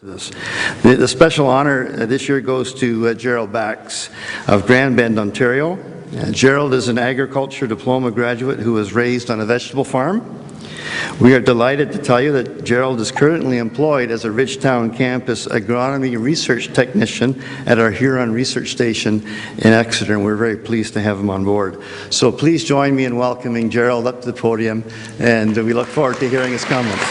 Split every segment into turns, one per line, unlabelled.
This. The special honor this year goes to Gerald Bax of Grand Bend, Ontario. Gerald is an agriculture diploma graduate who was raised on a vegetable farm. We are delighted to tell you that Gerald is currently employed as a Ridgetown campus agronomy research technician at our Huron Research Station in Exeter, and we're very pleased to have him on board. So please join me in welcoming Gerald up to the podium, and we look forward to hearing his comments.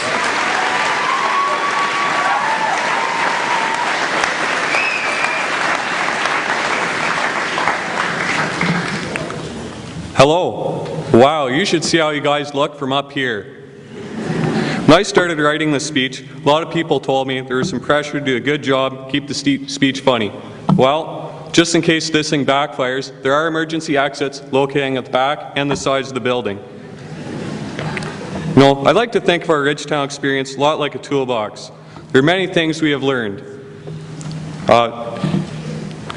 Hello. Wow, you should see how you guys look from up here. When I started writing this speech, a lot of people told me there was some pressure to do a good job, keep the speech funny. Well, just in case this thing backfires, there are emergency exits locating at the back and the sides of the building. You know, I'd like to think of our Ridgetown experience a lot like a toolbox. There are many things we have learned.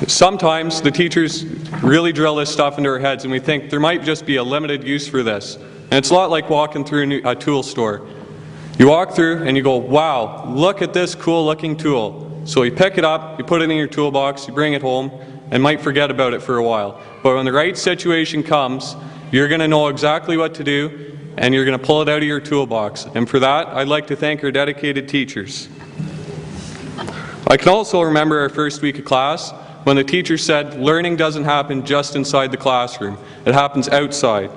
Sometimes the teachers really drill this stuff into our heads and we think there might just be a limited use for this. And it's a lot like walking through a tool store. You walk through and you go, wow, look at this cool looking tool. So you pick it up, you put it in your toolbox, you bring it home, and might forget about it for a while. But when the right situation comes, you're going to know exactly what to do and you're going to pull it out of your toolbox. And for that, I'd like to thank our dedicated teachers. I can also remember our first week of class when the teacher said, learning doesn't happen just inside the classroom, it happens outside.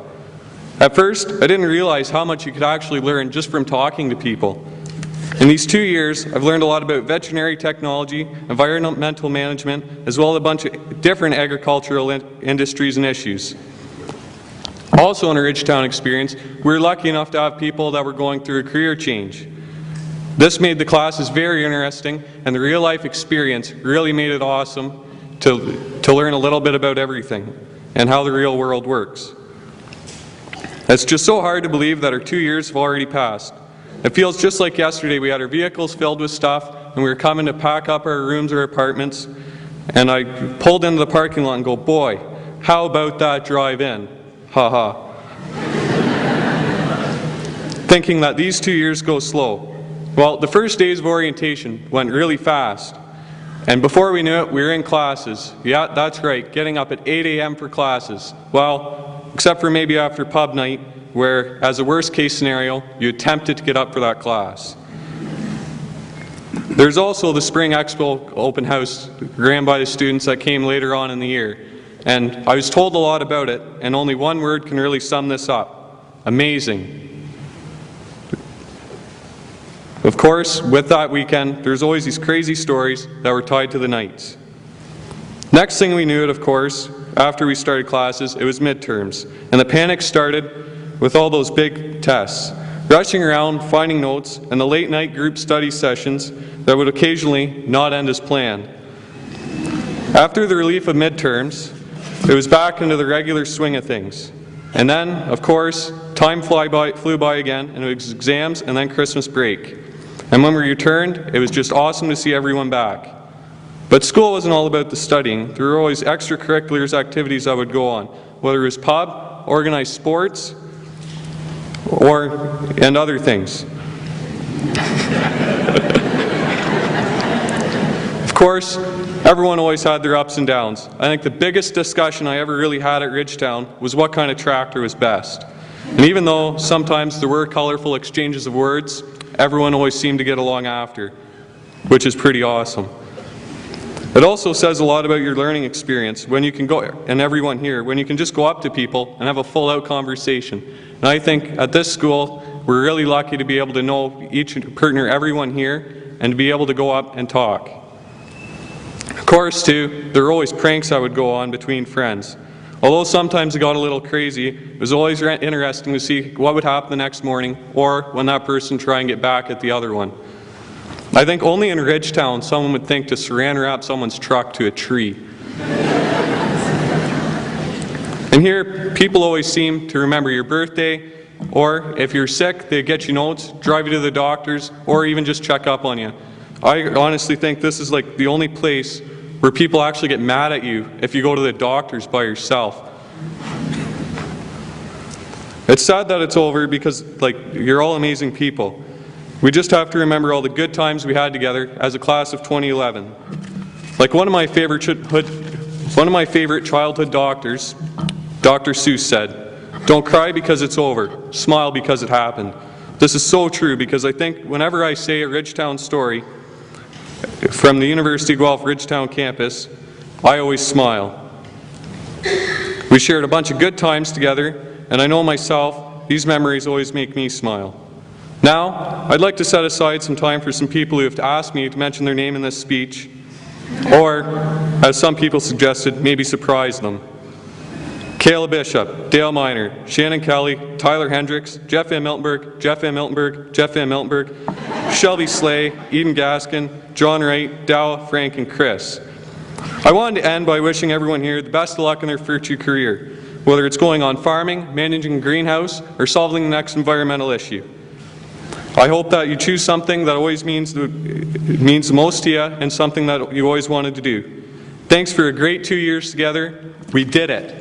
At first, I didn't realize how much you could actually learn just from talking to people. In these 2 years, I've learned a lot about veterinary technology, environmental management, as well as a bunch of different agricultural industries and issues. Also in our Ridgetown experience, we were lucky enough to have people that were going through a career change. This made the classes very interesting, and the real-life experience really made it awesome to learn a little bit about everything and how the real world works. It's just so hard to believe that our 2 years have already passed. It feels just like yesterday. We had our vehicles filled with stuff and we were coming to pack up our rooms or apartments, and I pulled into the parking lot and go, boy, how about that drive-in? Ha ha. Thinking that these 2 years go slow. Well, the first days of orientation went really fast. And before we knew it, we were in classes. Yeah, that's right, getting up at 8 a.m. for classes. Well, except for maybe after pub night, where, as a worst case scenario, you attempted to get up for that class. There's also the Spring Expo open house ran by the students that came later on in the year. And I was told a lot about it, and only one word can really sum this up: amazing. Of course, with that weekend, there's always these crazy stories that were tied to the nights. Next thing we knew it, of course, after we started classes, it was midterms, and the panic started with all those big tests, rushing around, finding notes, and the late night group study sessions that would occasionally not end as planned. After the relief of midterms, it was back into the regular swing of things. And then, of course, time flew by again, and it was exams and then Christmas break. And when we returned, it was just awesome to see everyone back. But school wasn't all about the studying. There were always extracurriculars activities that would go on, whether it was pub, organized sports, and other things. Of course, everyone always had their ups and downs. I think the biggest discussion I ever really had at Ridgetown was what kind of tractor was best. And even though sometimes there were colorful exchanges of words, everyone always seemed to get along after, which is pretty awesome. It also says a lot about your learning experience when you can go, and everyone here, when you can just go up to people and have a full-out conversation. And I think at this school, we're really lucky to be able to know each partner, everyone here, and to be able to go up and talk. Of course, too, there were always pranks that would go on between friends. Although sometimes it got a little crazy, it was always interesting to see what would happen the next morning, or when that person tried and get back at the other one. I think only in Ridgetown someone would think to saran wrap someone's truck to a tree. And here, people always seem to remember your birthday, or if you're sick, they get you notes, drive you to the doctors, or even just check up on you. I honestly think this is like the only place where people actually get mad at you if you go to the doctors by yourself. It's sad that it's over because, like, you're all amazing people. We just have to remember all the good times we had together as a class of 2011. Like one of my favorite childhood doctors, Dr. Seuss said, "Don't cry because it's over, smile because it happened." This is so true because I think whenever I say a Ridgetown story from the University of Guelph Ridgetown campus, I always smile. We shared a bunch of good times together, and I know myself, these memories always make me smile. Now, I'd like to set aside some time for some people who have asked me to mention their name in this speech, or, as some people suggested, maybe surprise them. Kayla Bishop, Dale Miner, Shannon Kelly, Tyler Hendricks, Jeff Van Miltenberg, Jeff Van Miltenberg, Jeff Van Miltenberg, Shelby Slay, Eden Gaskin, John Wright, Dow, Frank, and Chris. I wanted to end by wishing everyone here the best of luck in their future career, whether it's going on farming, managing a greenhouse, or solving the next environmental issue. I hope that you choose something that always means the most to you and something that you always wanted to do. Thanks for a great 2 years together. We did it.